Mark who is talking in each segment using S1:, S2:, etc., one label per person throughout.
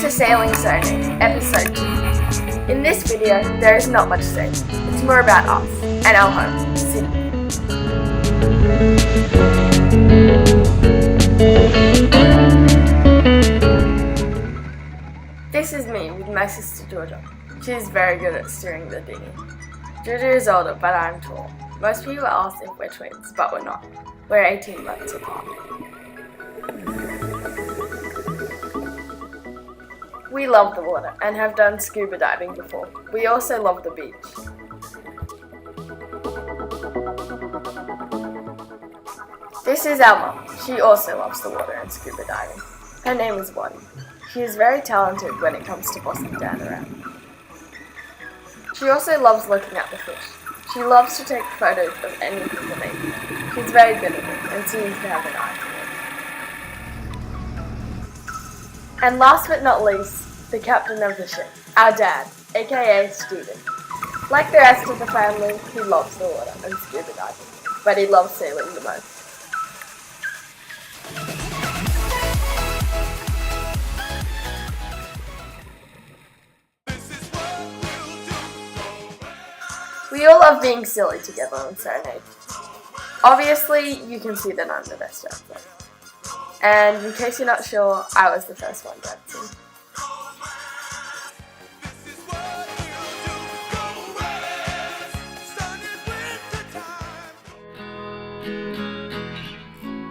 S1: to Sailing Serenade, Episode 2. In this video, there is not much said. It's more about us and our home, Sydney. This is me with my sister Georgia. She is very good at steering the dinghy. Georgia is older, but I'm tall. Most people ask if we're twins, but we're not. We're 18 months apart. We love the water and have done scuba diving before. We also love the beach. This is our mum. She also loves the water and scuba diving. Her name is Waddy. She is very talented when it comes to bossing Dad around. She also loves looking at the fish. She loves to take photos of anything that they do. She's very good at it and seems to have an eye for it. And last but not least, the captain of the ship, our dad, aka Stephen. Like the rest of the family, he loves the water and scuba diving, but he loves sailing the most. We all love being silly together on Serenade. Obviously, you can see that I'm the best dancer. And in case you're not sure, I was the first one dancing.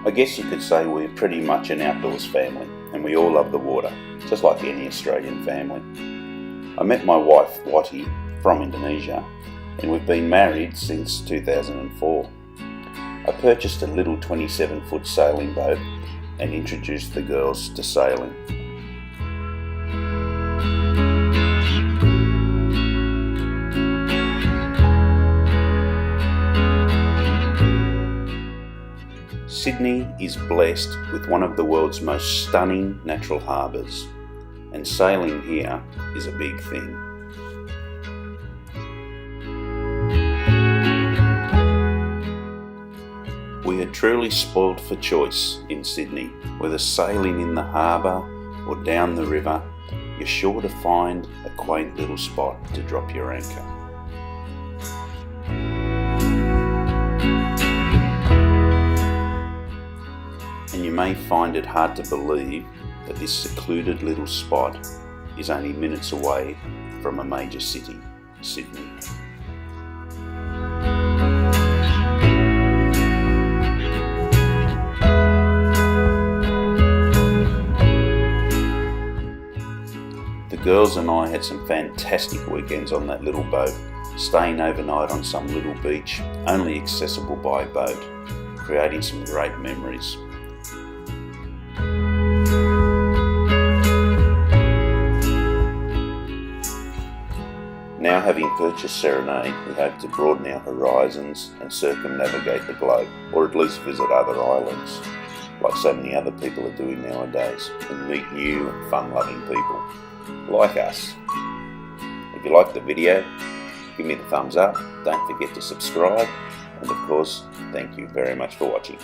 S2: I guess you could say we're pretty much an outdoors family, and we all love the water, just like any Australian family. I met my wife, Watty, from Indonesia, and we've been married since 2004. I purchased a little 27-foot sailing boat and introduced the girls to sailing. Sydney is blessed with one of the world's most stunning natural harbours, and sailing here is a big thing. We are truly spoilt for choice in Sydney. Whether sailing in the harbour or down the river, you're sure to find a quaint little spot to drop your anchor. And you may find it hard to believe that this secluded little spot is only minutes away from a major city, Sydney. The girls and I had some fantastic weekends on that little boat, staying overnight on some little beach, only accessible by boat, creating some great memories. Now, having purchased Serenade, we hope to broaden our horizons and circumnavigate the globe, or at least visit other islands, like so many other people are doing nowadays, and meet new and fun-loving people, like us. If you liked the video, give me the thumbs up, don't forget to subscribe, and of course, thank you very much for watching.